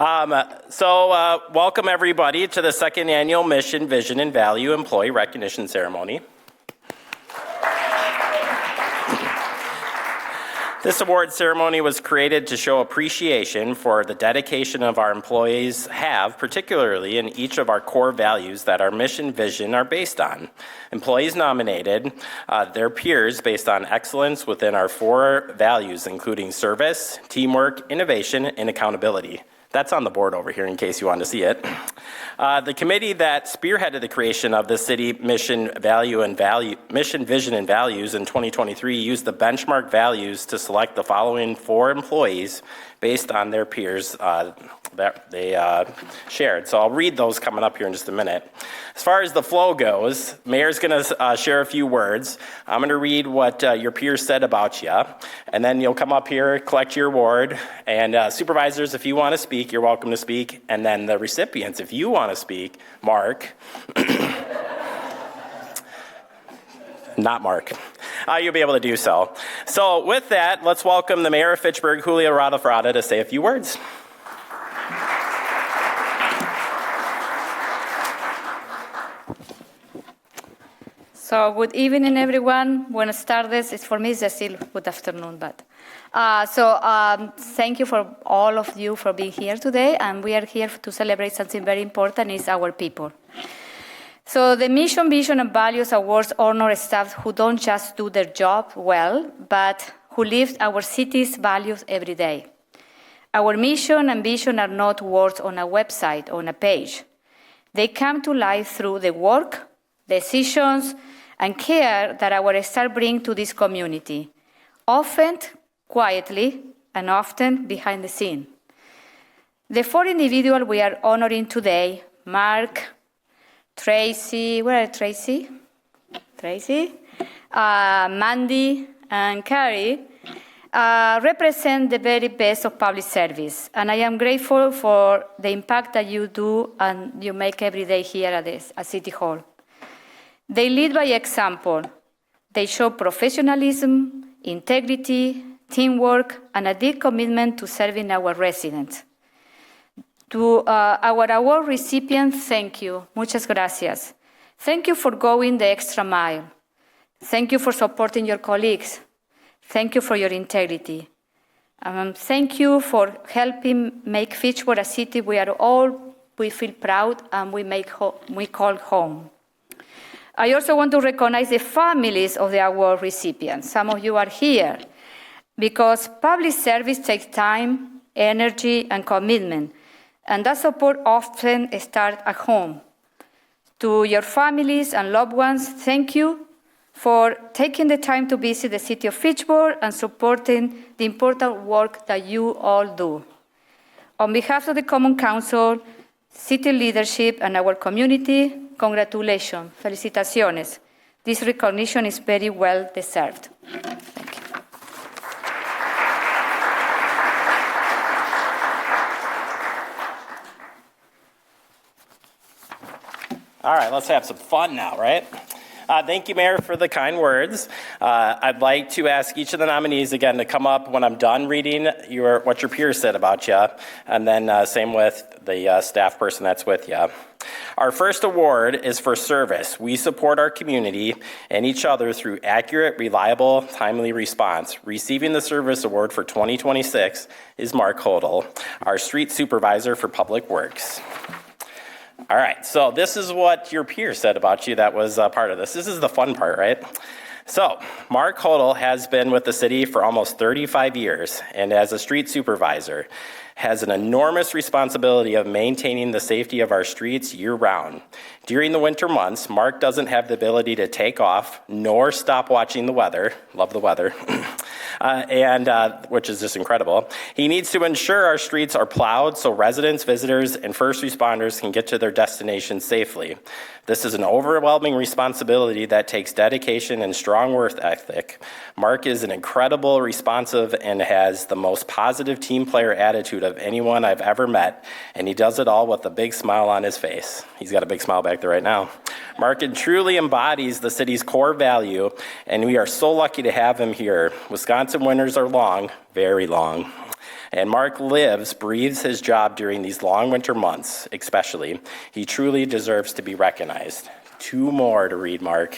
Welcome everybody to the second annual Mission, Vision, and Value Employee Recognition Ceremony. This award ceremony was created to show appreciation for the dedication of our employees have, particularly in each of our core values that our mission vision are based on. Employees nominated their peers based on excellence within our 4 values, including service, teamwork, innovation, and accountability. That's on the board over here in case you want to see it. The committee that spearheaded the creation of the city mission, vision, and values in 2023 used the benchmark values to select the following 4 employees based on their peers that they shared. So I'll read those coming up here in just a minute. As far as the flow goes, Mayor's going to share a few words. I'm going to read what your peers said about you, and then you'll come up here, collect your award, and supervisors, if you want to speak, you're welcome to speak, and then the recipients, if you want to speak, Mark, not Mark, you'll be able to do so. So with that, let's welcome the Mayor of Fitchburg, Julio Rada, to say a few words. So good evening, everyone. Buenas tardes. For me, it's still good afternoon. But thank you for all of you for being here today. And we are here to celebrate something very important, is our people. So the Mission, Vision, and Values Awards honor staff who don't just do their job well, but who live our city's values every day. Our mission and vision are not words on a website, on a page. They come to life through the work, decisions, and care that our staff bring to this community, often quietly and often behind the scene. The 4 individuals we are honoring today, Mark, Tracy, where are Tracy? Mandy, and Carrie, represent the very best of public service. And I am grateful for the impact that you do and you make every day here at City Hall. They lead by example. They show professionalism, integrity, teamwork, and a deep commitment to serving our residents. To our award recipients, thank you. Muchas gracias. Thank you for going the extra mile. Thank you for supporting your colleagues. Thank you for your integrity. Thank you for helping make Fitchburg a city we feel proud and we call home. I also want to recognize the families of the award recipients. Some of you are here because public service takes time, energy, and commitment, and that support often starts at home. To your families and loved ones, thank you for taking the time to visit the City of Fitchburg and supporting the important work that you all do. On behalf of the Common Council, city leadership, and our community, congratulations, felicitaciones. This recognition is very well deserved. Thank you. All right, let's have some fun now, right? Thank you, Mayor, for the kind words. I'd like to ask each of the nominees again to come up when I'm done reading what your peers said about you, and then same with the staff person that's with you. Our first award is for service. We support our community and each other through accurate, reliable, timely response. Receiving the service award for 2026 is Mark Hodel, our street supervisor for Public Works. All right, so this is what your peers said about you that was part of this. This is the fun part, right? So, Mark Hodel has been with the city for almost 35 years, and as a street supervisor, has an enormous responsibility of maintaining the safety of our streets year-round. During the winter months, Mark doesn't have the ability to take off nor stop watching the weather. Love the weather. Which is just incredible. He needs to ensure our streets are plowed so residents, visitors, and first responders can get to their destinations safely. This is an overwhelming responsibility that takes dedication and strong work ethic. Mark is an incredible, responsive, and has the most positive team player attitude of anyone I've ever met, and he does it all with a big smile on his face. He's got a big smile back there right now. Mark truly embodies the city's core value, and we are so lucky to have him here. Wisconsin winters are long, very long. And Mark lives, breathes his job during these long winter months, especially. He truly deserves to be recognized. 2 more to read, Mark.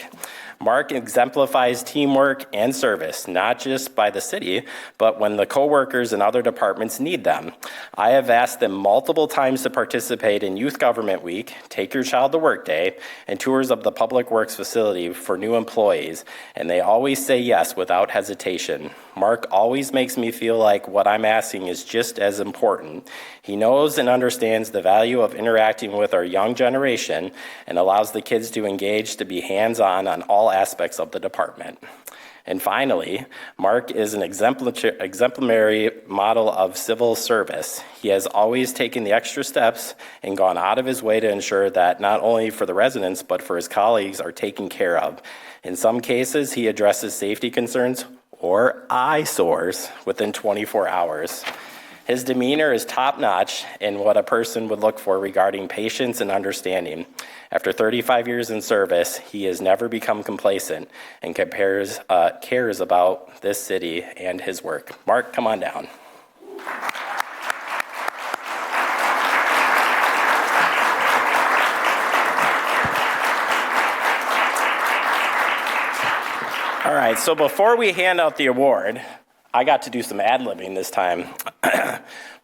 Mark exemplifies teamwork and service, not just by the city, but when the coworkers and other departments need them. I have asked them multiple times to participate in Youth Government Week, Take Your Child to Work Day, and tours of the Public Works facility for new employees, and they always say yes without hesitation. Mark always makes me feel like what I'm asking is just as important. He knows and understands the value of interacting with our young generation and allows the kids to engage, to be hands-on on all aspects of the department. And finally, Mark is an exemplary model of civil service. He has always taken the extra steps and gone out of his way to ensure that not only for the residents, but for his colleagues are taken care of. In some cases, he addresses safety concerns or eyesores within 24 hours. His demeanor is top-notch in what a person would look for regarding patience and understanding. After 35 years in service, he has never become complacent and cares about this city and his work. Mark, come on down. All right, so before we hand out the award, I got to do some ad-libbing this time.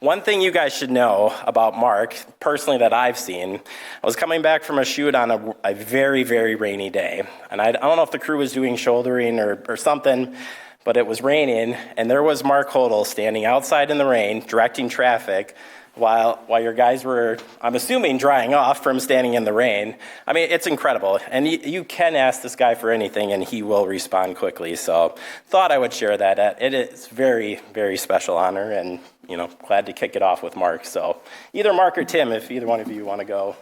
One thing you guys should know about Mark, personally that I've seen, I was coming back from a shoot on a very, very rainy day. And I don't know if the crew was doing shouldering or something, but it was raining, and there was Mark Hodel standing outside in the rain, directing traffic, while your guys were, I'm assuming, drying off from standing in the rain. I mean, it's incredible. And you can ask this guy for anything, and he will respond quickly. So thought I would share that. It is very, very special honor, and, glad to kick it off with Mark. So either Mark or Tim, if either one of you want to go.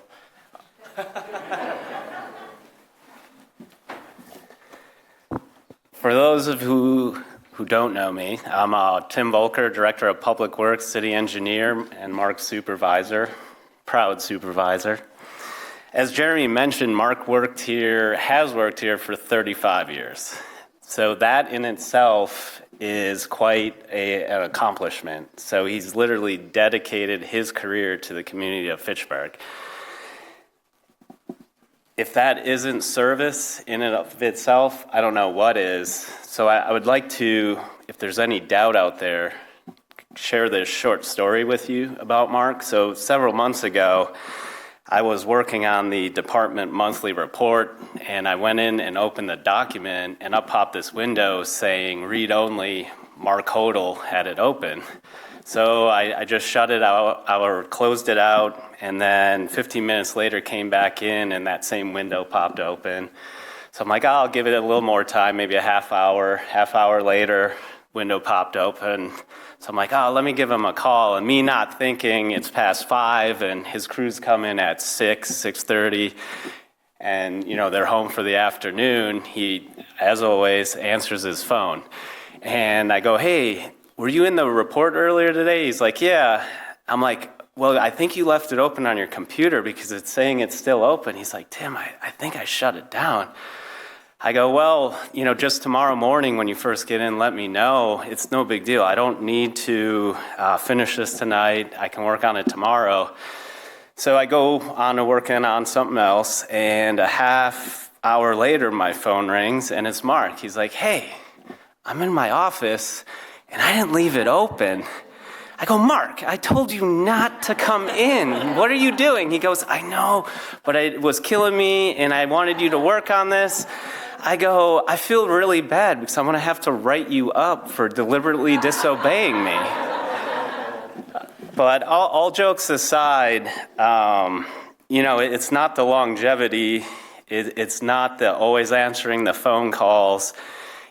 For those of who don't know me, I'm Tim Volker, Director of Public Works, City Engineer, and Mark's supervisor, proud supervisor. As Jeremy mentioned, Mark has worked here for 35 years. So that in itself is quite an accomplishment. So he's literally dedicated his career to the community of Fitchburg. If that isn't service in and of itself, I don't know what is. So I would like to, if there's any doubt out there, share this short story with you about Mark. So several months ago, I was working on the department monthly report, and I went in and opened the document, and up popped this window saying read only. Mark Hodel had it open. So I just shut it out, or closed it out, and then 15 minutes later came back in, and that same window popped open. So I'm like, I'll give it a little more time, maybe a half hour. Half hour later, window popped open. So I'm like, let me give him a call. And me not thinking it's past 5, and his crews come in at 6:30, and they're home for the afternoon. He, as always, answers his phone. And I go, hey, were you in the report earlier today? He's like, yeah. I'm like, well, I think you left it open on your computer because it's saying it's still open. He's like, Tim, I think I shut it down. I go, well, just tomorrow morning when you first get in, let me know. It's no big deal. I don't need to finish this tonight. I can work on it tomorrow. So I go on to working on something else, and a half hour later, my phone rings, and it's Mark. He's like, hey, I'm in my office, and I didn't leave it open. I go, Mark, I told you not to come in. What are you doing? He goes, I know, but it was killing me, and I wanted you to work on this. I go, I feel really bad because I'm going to have to write you up for deliberately disobeying me. But all jokes aside, it's not the longevity. It's not the always answering the phone calls.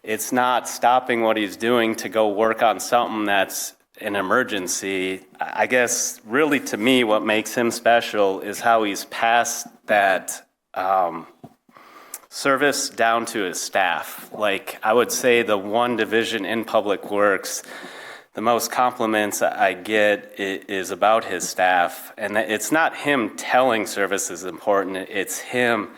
It's not stopping what he's doing to go work on something that's an emergency. I guess really to me what makes him special is how he's passed that service down to his staff. Like I would say the one division in Public Works, the most compliments I get is about his staff. And it's not him telling service is important, it's him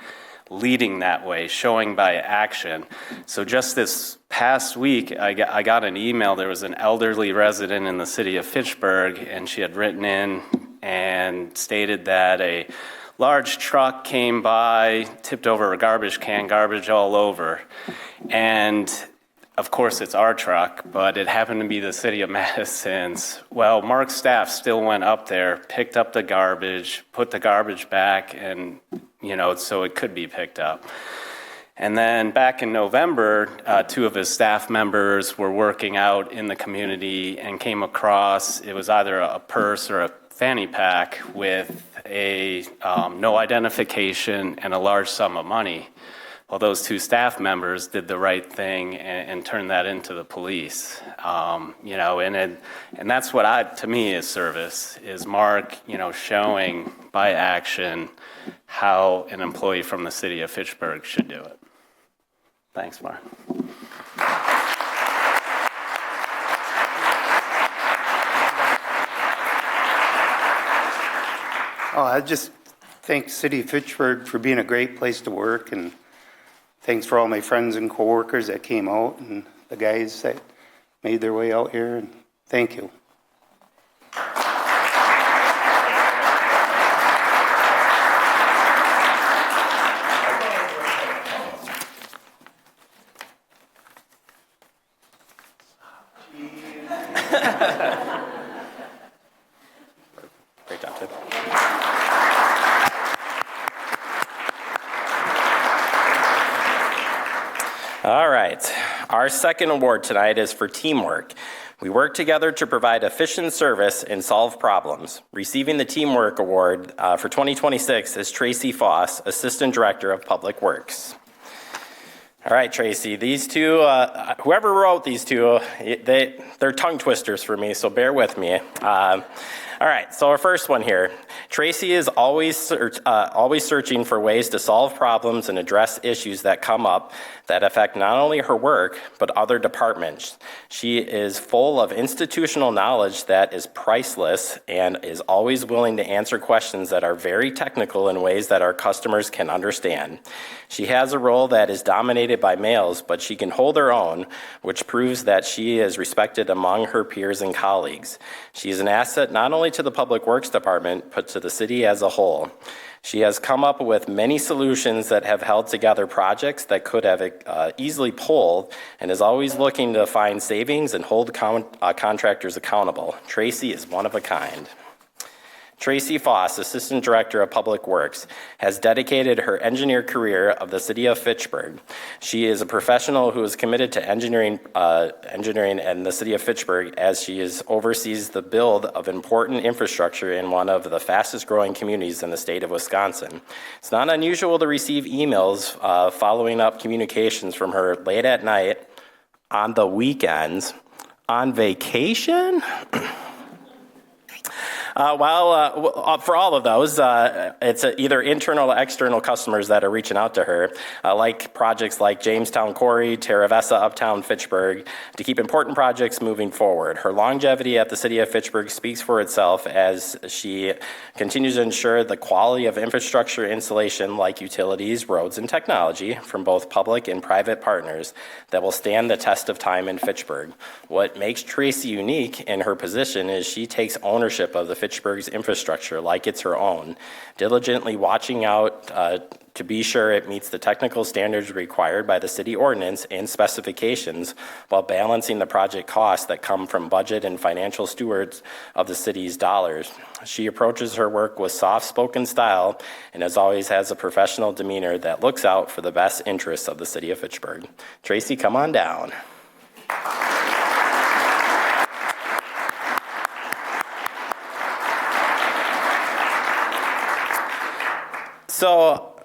leading that way, showing by action. So just this past week, I got an email. There was an elderly resident in the city of Fitchburg, and she had written in and stated that a large truck came by, tipped over a garbage can, garbage all over. And of course, it's our truck, but it happened to be the city of Madison's. Well, Mark's staff still went up there, picked up the garbage, put the garbage back, and, so it could be picked up. And then back in November, two of his staff members were working out in the community and came across, it was either a purse or a fanny pack with a no identification and a large sum of money. Well, those two staff members did the right thing and turned that into the police. And that's what to me is service, is Mark, showing by action how an employee from the city of Fitchburg should do it. Thanks, Mark. I just thank City of Fitchburg for being a great place to work, and thanks for all my friends and coworkers that came out and the guys that made their way out here, and thank you. Great job, Tim. All right. Our second award tonight is for teamwork. We work together to provide efficient service and solve problems. Receiving the Teamwork Award for 2026 is Tracy Foss, Assistant Director of Public Works. All right, Tracy, these two, whoever wrote these two, they're tongue twisters for me, so bear with me. All right, so our first one here. Tracy is always searching for ways to solve problems and address issues that come up that affect not only her work, but other departments. She is full of institutional knowledge that is priceless and is always willing to answer questions that are very technical in ways that our customers can understand. She has a role that is dominated by males, but she can hold her own, which proves that she is respected among her peers and colleagues. She is an asset not only to the Public Works Department, but to the city as a whole. She has come up with many solutions that have held together projects that could have easily pulled, and is always looking to find savings and hold contractors accountable. Tracy is one of a kind. Tracy Foss, Assistant Director of Public Works, has dedicated her engineer career of the City of Fitchburg. She is a professional who is committed to engineering in the City of Fitchburg, as she oversees the build of important infrastructure in one of the fastest growing communities in the state of Wisconsin. It's not unusual to receive emails following up communications from her late at night, on the weekends, on vacation. For all of those, it's either internal or external customers that are reaching out to her, like projects like Jamestown Quarry, Terra Vesta Uptown Fitchburg, to keep important projects moving forward. Her longevity at the City of Fitchburg speaks for itself as she continues to ensure the quality of infrastructure installation like utilities, roads, and technology from both public and private partners that will stand the test of time in Fitchburg. What makes Tracy unique in her position is she takes ownership of the Fitchburg's infrastructure like it's her own, diligently watching out to be sure it meets the technical standards required by the city ordinance and specifications, while balancing the project costs that come from budget and financial stewards of the city's dollars. She approaches her work with soft-spoken style and as always has a professional demeanor that looks out for the best interests of the City of Fitchburg. Tracy, come on down. So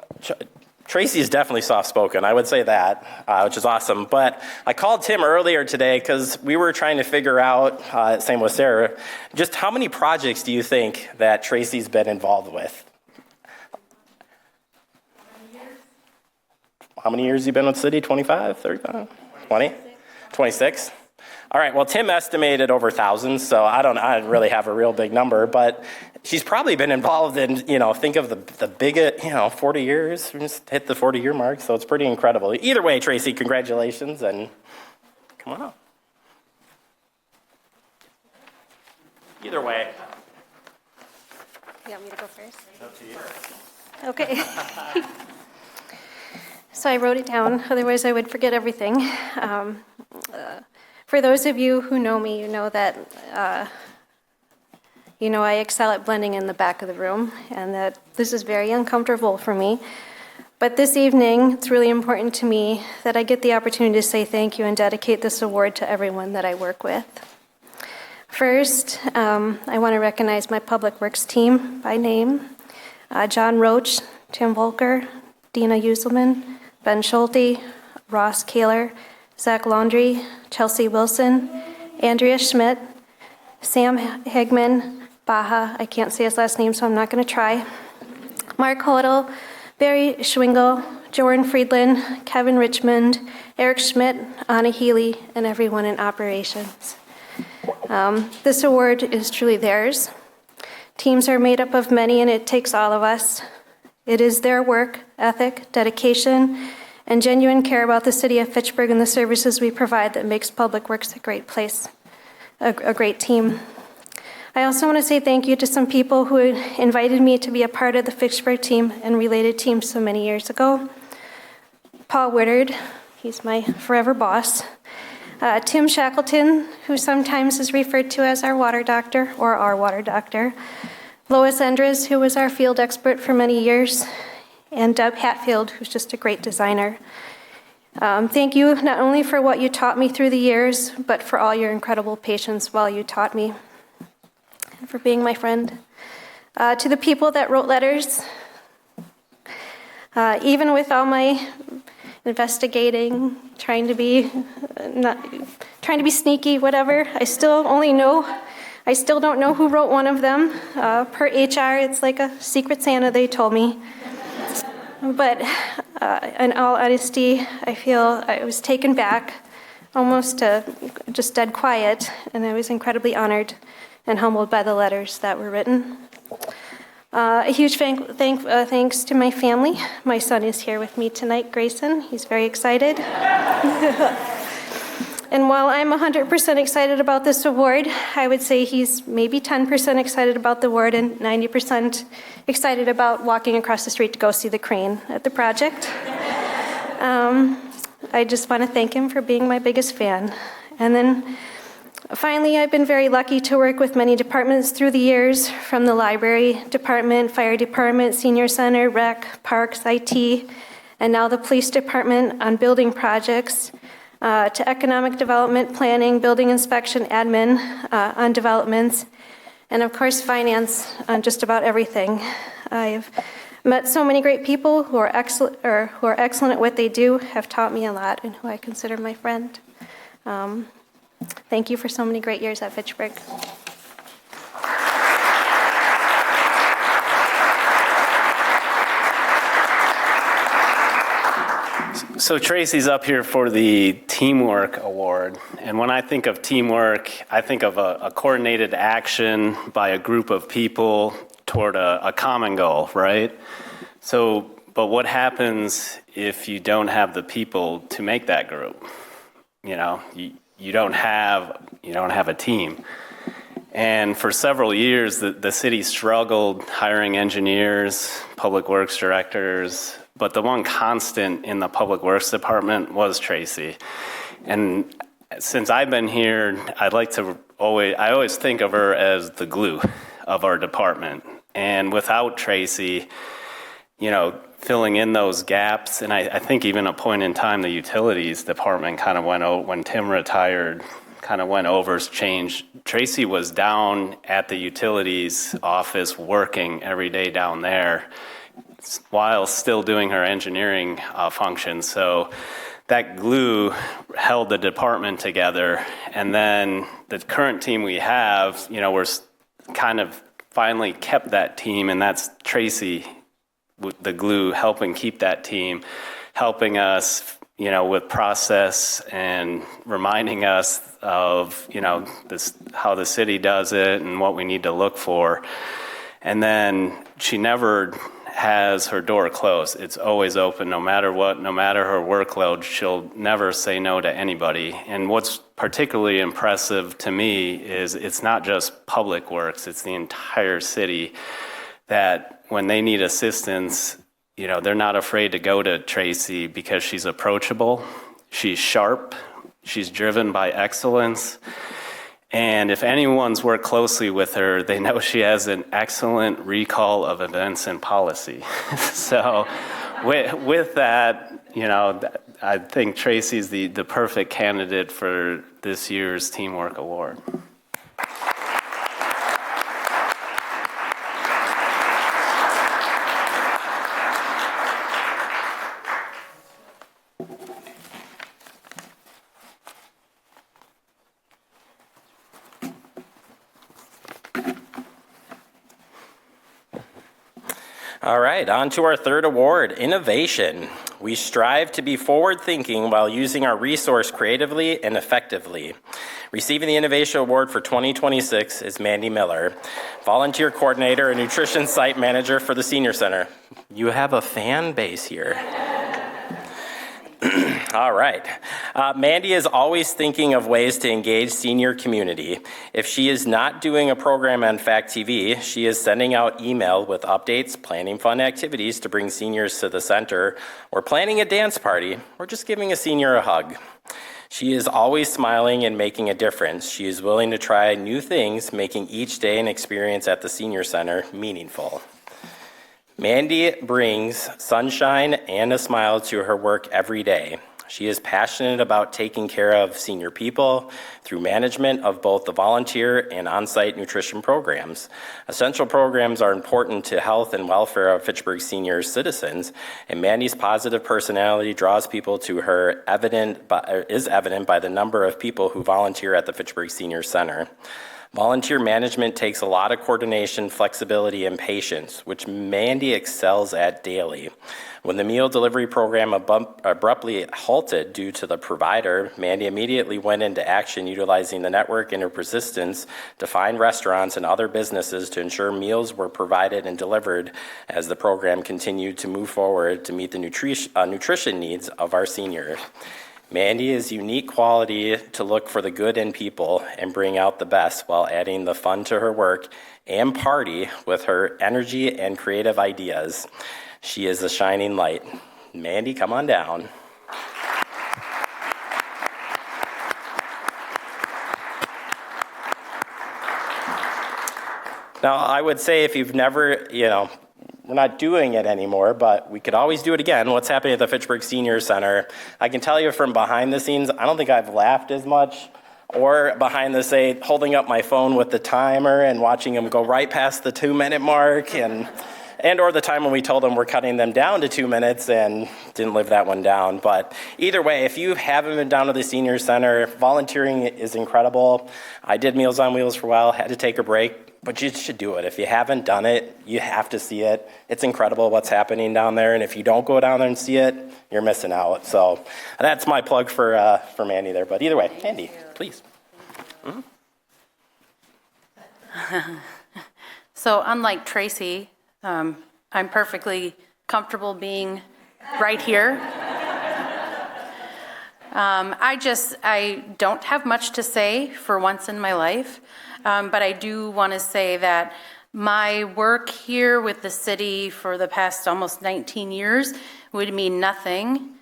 Tracy is definitely soft-spoken, I would say that, which is awesome. But I called Tim earlier today because we were trying to figure out, same with Sarah, just how many projects do you think that Tracy's been involved with? How many years have you been with the city? 25, 35, 20? 26? All right, well, Tim estimated over thousands, so I don't really have a real big number, but she's probably been involved in, think of the big, 40 years. We just hit the 40-year mark, so it's pretty incredible. Either way, Tracy, congratulations, and come on up. Either way. You want me to go first? Up to you. Okay. So I wrote it down, otherwise I would forget everything. For those of you who know me, you know that I excel at blending in the back of the room, and that this is very uncomfortable for me. But this evening, it's really important to me that I get the opportunity to say thank you and dedicate this award to everyone that I work with. First, I want to recognize my Public Works team by name. John Roach, Tim Volker, Dina Uselman, Ben Schulte, Ross Kaler, Zach Laundrie, Chelsea Wilson, Andrea Schmidt, Sam Hegman, Baha, I can't say his last name, so I'm not going to try, Mark Hodel, Barry Schwingel, Joran Friedland, Kevin Richmond, Eric Schmidt, Anna Healy, and everyone in operations. This award is truly theirs. Teams are made up of many, and it takes all of us. It is their work, ethic, dedication, and genuine care about the city of Fitchburg and the services we provide that makes Public Works a great place, a great team. I also want to say thank you to some people who invited me to be a part of the Fitchburg team and related teams so many years ago. Paul Woodard, he's my forever boss. Tim Shackleton, who sometimes is referred to as our water doctor, or our water doctor. Lois Endres, who was our field expert for many years. And Deb Hatfield, who's just a great designer. Thank you not only for what you taught me through the years, but for all your incredible patience while you taught me, and for being my friend. To the people that wrote letters, even with all my investigating, trying to be sneaky, whatever, I still don't know who wrote one of them. Per HR, it's like a secret Santa, they told me. But in all honesty, I feel I was taken back, almost just dead quiet, and I was incredibly honored and humbled by the letters that were written. A huge thanks to my family. My son is here with me tonight, Grayson. He's very excited. And while I'm 100% excited about this award, I would say he's maybe 10% excited about the award and 90% excited about walking across the street to go see the crane at the project. I just want to thank him for being my biggest fan. And then finally, I've been very lucky to work with many departments through the years, from the library department, fire department, senior center, rec, parks, IT, and now the police department on building projects, to economic development, planning, building inspection, admin on developments, and of course finance on just about everything. I've met so many great people who are excellent at what they do, have taught me a lot, and who I consider my friend. Thank you for so many great years at Fitchburg. So Tracy's up here for the Teamwork Award. And when I think of teamwork, I think of a coordinated action by a group of people toward a common goal, right? But what happens if you don't have the people to make that group? You don't have a team. And for several years, the city struggled hiring engineers, public works directors, but the one constant in the public works department was Tracy. And since I've been here, I always think of her as the glue of our department. And without Tracy, filling in those gaps, and I think even a point in time, the utilities department kind of went over, when Tim retired, kind of went over, changed. Tracy was down at the utilities office working every day down there while still doing her engineering function. So that glue held the department together. And then the current team we have, we're kind of finally kept that team, and that's Tracy with the glue helping keep that team, helping us with process and reminding us of, how the city does it and what we need to look for. And then she never has her door closed. It's always open, no matter what, no matter her workload. She'll never say no to anybody. And what's particularly impressive to me is it's not just public works, it's the entire city that when they need assistance, they're not afraid to go to Tracy because she's approachable, she's sharp, she's driven by excellence. And if anyone's worked closely with her, they know she has an excellent recall of events and policy. So with that, I think Tracy's the perfect candidate for this year's Teamwork Award. All right, on to our third award, innovation. We strive to be forward-thinking while using our resource creatively and effectively. Receiving the Innovation Award for 2026 is Mandy Miller, volunteer coordinator and nutrition site manager for the Senior Center. You have a fan base here. All right. Mandy is always thinking of ways to engage senior community. If she is not doing a program on Fact TV, she is sending out email with updates, planning fun activities to bring seniors to the center, or planning a dance party, or just giving a senior a hug. She is always smiling and making a difference. She is willing to try new things, making each day and experience at the Senior Center meaningful. Mandy brings sunshine and a smile to her work every day. She is passionate about taking care of senior people through management of both the volunteer and on-site nutrition programs. Essential programs are important to health and welfare of Fitchburg senior citizens, and Mandy's positive personality draws people to her is evident by the number of people who volunteer at the Fitchburg Senior Center. Volunteer management takes a lot of coordination, flexibility, and patience, which Mandy excels at daily. When the meal delivery program abruptly halted due to the provider, Mandy immediately went into action utilizing the network and her persistence to find restaurants and other businesses to ensure meals were provided and delivered as the program continued to move forward to meet the nutrition needs of our seniors. Mandy is unique quality to look for the good in people and bring out the best while adding the fun to her work and party with her energy and creative ideas. She is a shining light. Mandy, come on down. Now, I would say if you've never, we're not doing it anymore, but we could always do it again. What's happening at the Fitchburg Senior Center? I can tell you from behind the scenes, I don't think I've laughed as much, or behind the say, holding up my phone with the timer and watching them go right past the 2-minute mark, and or the time when we told them we're cutting them down to 2 minutes and didn't live that one down. But either way, if you haven't been down to the Senior Center, volunteering is incredible. I did Meals on Wheels for a while, had to take a break. But you should do it. If you haven't done it, you have to see it. It's incredible what's happening down there. And if you don't go down there and see it, you're missing out. So that's my plug for Mandy there. But either way, Mandy, please. Mm-hmm. So unlike Tracy, I'm perfectly comfortable being right here. I don't have much to say for once in my life. But I do want to say that my work here with the city for the past almost 19 years would mean nothing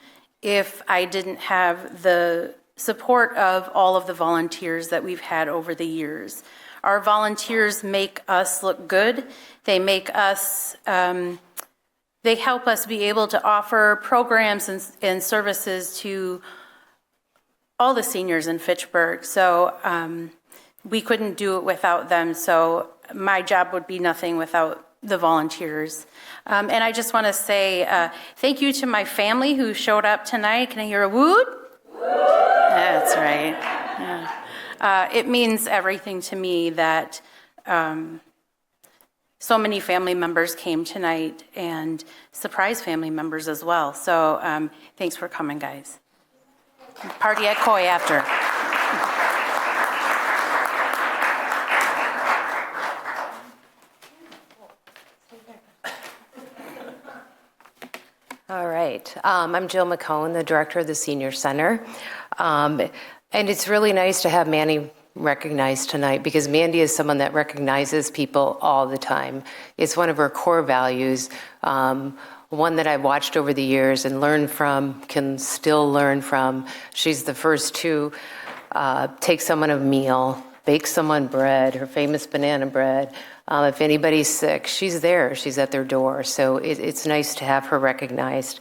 if I didn't have the support of all of the volunteers that we've had over the years. Our volunteers make us look good. They make us, they help us be able to offer programs and services to all the seniors in Fitchburg. So, we couldn't do it without them, so my job would be nothing without the volunteers. And I just want to say thank you to my family who showed up tonight. Can I hear a woot? That's right. Yeah. It means everything to me that so many family members came tonight and surprise family members as well. So thanks for coming, guys. Party at Coy after. All right. I'm Jill McCone, the director of the Senior Center. And it's really nice to have Mandy recognized tonight because Mandy is someone that recognizes people all the time. It's one of her core values, one that I've watched over the years and learned from, can still learn from. She's the first to take someone a meal, bake someone bread, her famous banana bread. If anybody's sick, she's there. She's at their door. So it's nice to have her recognized.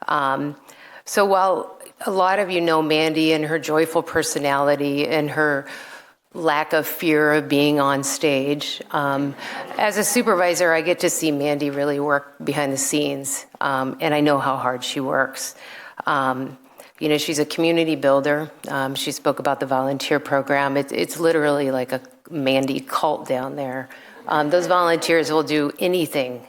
So while a lot of you know Mandy and her joyful personality and her lack of fear of being on stage, as a supervisor, I get to see Mandy really work behind the scenes, and I know how hard she works. You know, she's a community builder. She spoke about the volunteer program. It's literally like a Mandy cult down there. Those volunteers will do anything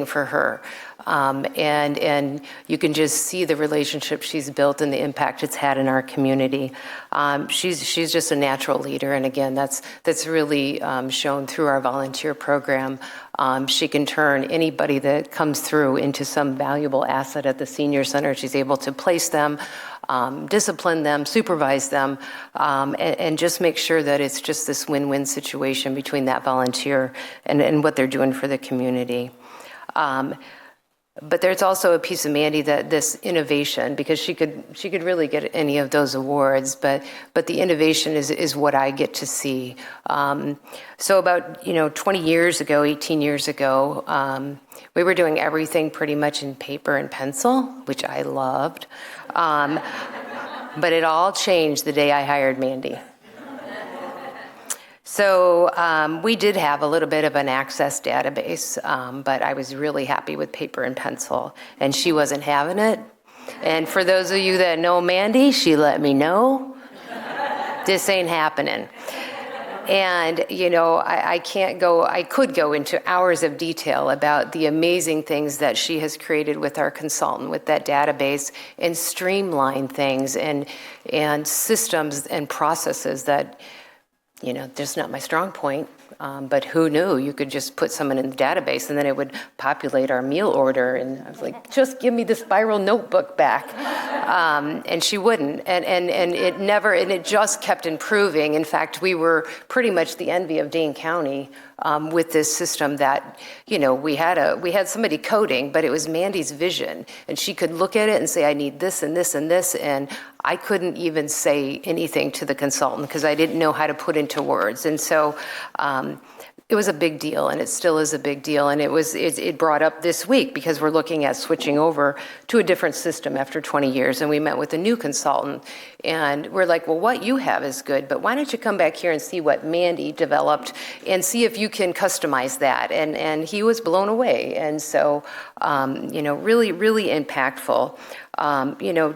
for her. And you can just see the relationship she's built and the impact it's had in our community. She's just a natural leader. And again, that's really shown through our volunteer program. She can turn anybody that comes through into some valuable asset at the senior center. She's able to place them, discipline them, supervise them, and just make sure that it's just this win-win situation between that volunteer and what they're doing for the community. But there's also a piece of Mandy that this innovation, because she could really get any of those awards, but the innovation is what I get to see. So about 20 years ago, 18 years ago, we were doing everything pretty much in paper and pencil, which I loved. But it all changed the day I hired Mandy. So we did have a little bit of an access database, but I was really happy with paper and pencil, and she wasn't having it. And for those of you that know Mandy, she let me know, this ain't happening. And, I could go into hours of detail about the amazing things that she has created with our consultant, with that database, and streamline things and systems and processes that, just not my strong point, but who knew? You could just put someone in the database and then it would populate our meal order. And I was like, just give me the spiral notebook back. And she wouldn't. And it just kept improving. In fact, we were pretty much the envy of Dane County with this system that, we had somebody coding, but it was Mandy's vision. And she could look at it and say, I need this and this and this. And I couldn't even say anything to the consultant because I didn't know how to put into words. And so it was a big deal, and it still is a big deal. And it brought up this week because we're looking at switching over to a different system after 20 years. And we met with a new consultant, and we're like, well, what you have is good, but why don't you come back here and see what Mandy developed and see if you can customize that? And he was blown away. And so, really, really impactful.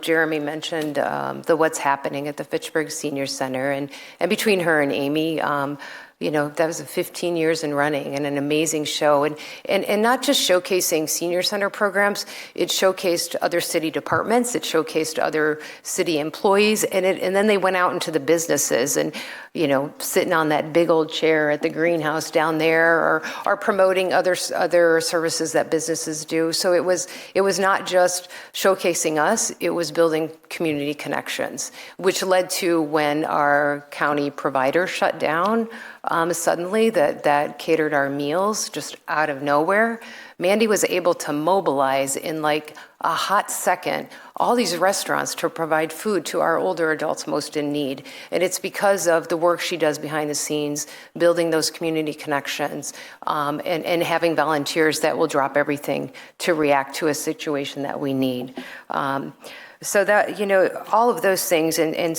Jeremy mentioned the what's happening at the Fitchburg Senior Center, and between her and Amy, that was 15 years in running and an amazing show. And not just showcasing senior center programs, it showcased other city departments, it showcased other city employees, and then they went out into the businesses and, sitting on that big old chair at the greenhouse down there or promoting other services that businesses do. So it was not just showcasing us, it was building community connections, which led to when our county provider shut down, suddenly that catered our meals just out of nowhere. Mandy was able to mobilize in like a hot second all these restaurants to provide food to our older adults most in need. And it's because of the work she does behind the scenes, building those community connections, and having volunteers that will drop everything to react to a situation that we need. So that, all of those things and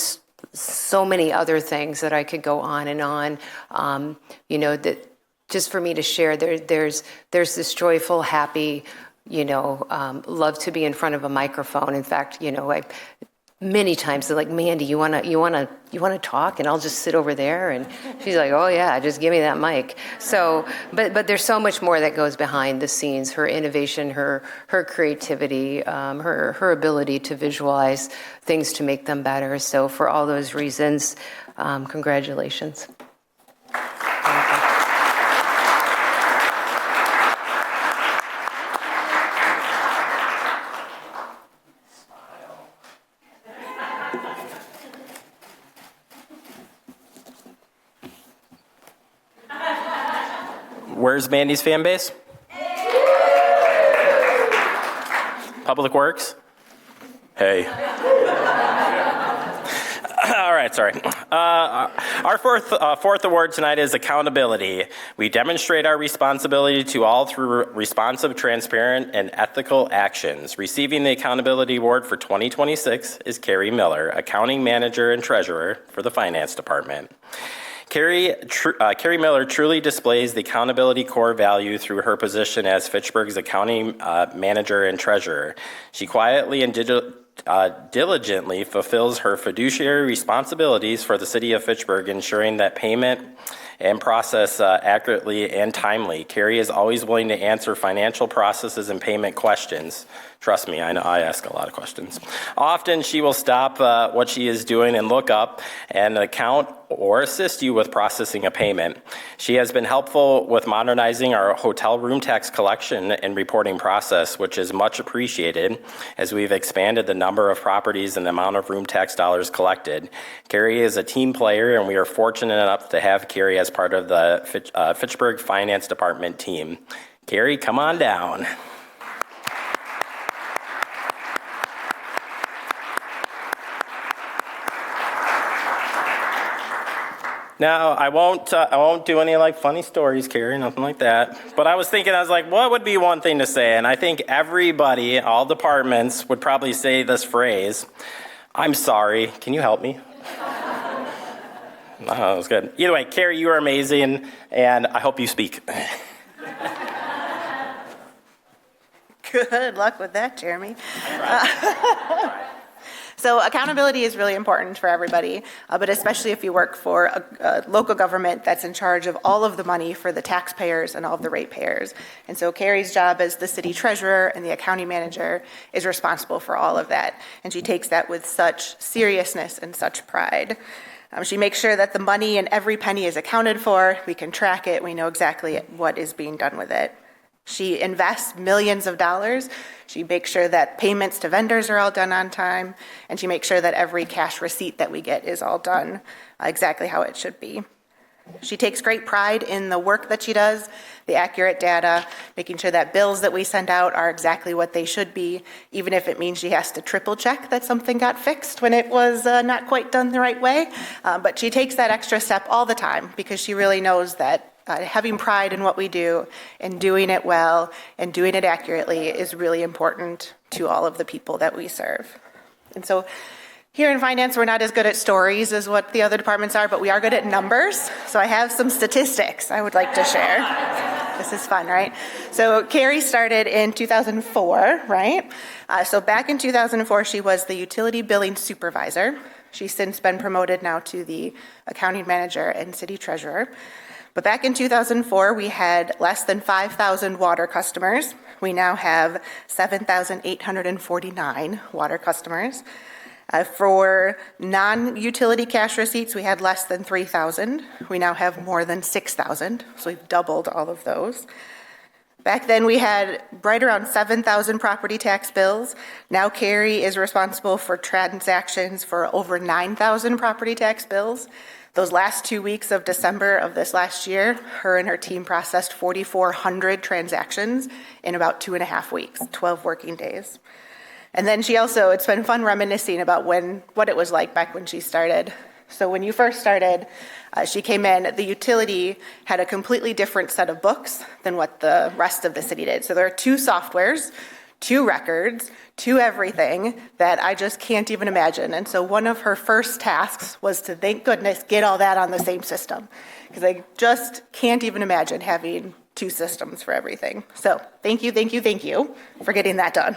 so many other things that I could go on and on, that just for me to share, there's this joyful, happy, love to be in front of a microphone. In fact, many times they're like, Mandy, you wanna talk, and I'll just sit over there, and she's like, oh yeah, just give me that mic. So, but there's so much more that goes behind the scenes. Her innovation, her creativity, her ability to visualize things to make them better. So for all those reasons, congratulations. Where's Mandy's fan base? Public Works? Hey. All right, sorry. Our fourth award tonight is accountability. We demonstrate our responsibility to all through responsive, transparent, and ethical actions. Receiving the accountability award for 2026 is Carrie Miller, accounting manager and treasurer for the finance department. Carrie Miller truly displays the accountability core value through her position as Fitchburg's accounting manager and treasurer. She quietly and diligently fulfills her fiduciary responsibilities for the City of Fitchburg, ensuring that payment and process accurately and timely. Carrie is always willing to answer financial processes and payment questions. Trust me, I know I ask a lot of questions. Often she will stop what she is doing and look up and account or assist you with processing a payment. She has been helpful with modernizing our hotel room tax collection and reporting process, which is much appreciated as we've expanded the number of properties and the amount of room tax dollars collected. Carrie is a team player, and we are fortunate enough to have Carrie as part of the Fitchburg Finance Department team. Carrie, come on down. Now, I won't do any like funny stories, Carrie, nothing like that. But I was like, what would be one thing to say? And I think everybody, all departments, would probably say this phrase, I'm sorry, can you help me? Oh, that was good. Either way, Carrie, you are amazing, and I hope you speak. Good luck with that, Jeremy. So accountability is really important for everybody, but especially if you work for a local government that's in charge of all of the money for the taxpayers and all of the ratepayers. And so Carrie's job as the city treasurer and the accounting manager is responsible for all of that. And she takes that with such seriousness and such pride. She makes sure that the money and every penny is accounted for. We can track it. We know exactly what is being done with it. She invests millions of dollars. She makes sure that payments to vendors are all done on time, and she makes sure that every cash receipt that we get is all done exactly how it should be. She takes great pride in the work that she does, the accurate data, making sure that bills that we send out are exactly what they should be, even if it means she has to triple check that something got fixed when it was not quite done the right way. But she takes that extra step all the time because she really knows that having pride in what we do and doing it well and doing it accurately is really important to all of the people that we serve. And so here in finance, we're not as good at stories as what the other departments are, but we are good at numbers. So I have some statistics I would like to share. This is fun, right? So Carrie started in 2004, right? So back in 2004, she was the utility billing supervisor. She's since been promoted now to the accounting manager and city treasurer. But back in 2004, we had less than 5,000 water customers. We now have 7,849 water customers. For non-utility cash receipts, we had less than 3,000. We now have more than 6,000, so we've doubled all of those. Back then, we had right around 7,000 property tax bills. Now Carrie is responsible for transactions for over 9,000 property tax bills. Those last 2 weeks of December of this last year, her and her team processed 4,400 transactions in about 2.5 weeks, 12 working days. And then it's been fun reminiscing about what it was like back when she started. So when you first started, she came in, the utility had a completely different set of books than what the rest of the city did. So there are 2 softwares, 2 records, 2 everything that I just can't even imagine. And so one of her first tasks was to, thank goodness, get all that on the same system. Because I just can't even imagine having 2 systems for everything. So thank you for getting that done.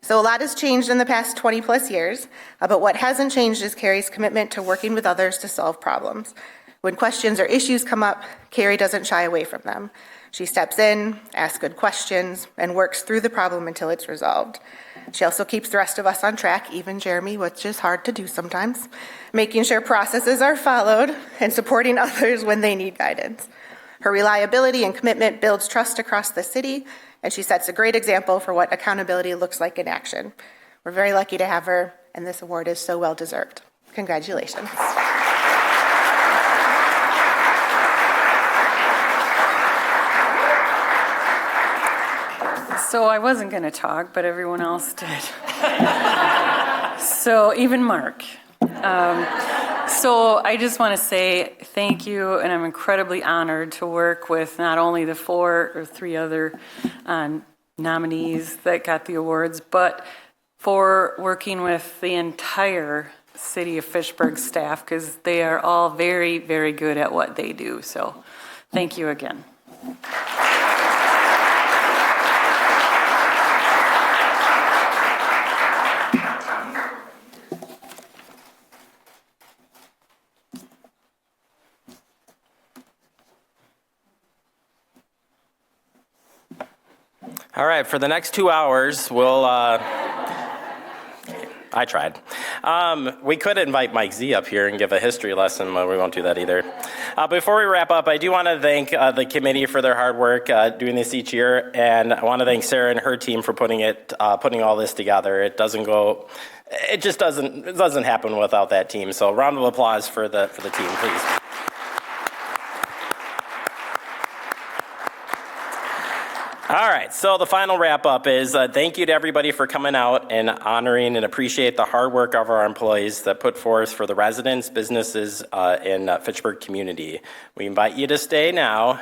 So a lot has changed in the past 20 plus years, but what hasn't changed is Carrie's commitment to working with others to solve problems. When questions or issues come up, Carrie doesn't shy away from them. She steps in, asks good questions, and works through the problem until it's resolved. She also keeps the rest of us on track, even Jeremy, which is hard to do sometimes, making sure processes are followed and supporting others when they need guidance. Her reliability and commitment builds trust across the city, and she sets a great example for what accountability looks like in action. We're very lucky to have her, and this award is so well deserved. Congratulations. So I wasn't going to talk, but everyone else did. So even Mark. So I just want to say thank you, and I'm incredibly honored to work with not only the 4 or 3 other nominees that got the awards, but for working with the entire City of Fitchburg staff, because they are all very, very good at what they do. So thank you again. All right, for the next 2 hours, we'll, I tried. We could invite Mike Z up here and give a history lesson, but we won't do that either. Before we wrap up, I do want to thank the committee for their hard work doing this each year, and I want to thank Sarah and her team for putting all this together. It doesn't happen without that team. So round of applause for the team, please. All right, so the final wrap-up is thank you to everybody for coming out and honoring and appreciate the hard work of our employees that put forth for the residents, businesses, and Fitchburg community. We invite you to stay now.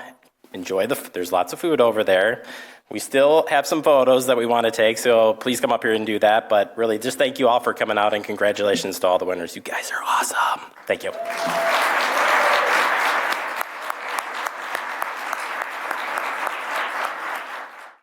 Enjoy there's lots of food over there. We still have some photos that we want to take, so please come up here and do that. But really, just thank you all for coming out, and congratulations to all the winners. You guys are awesome. Thank you.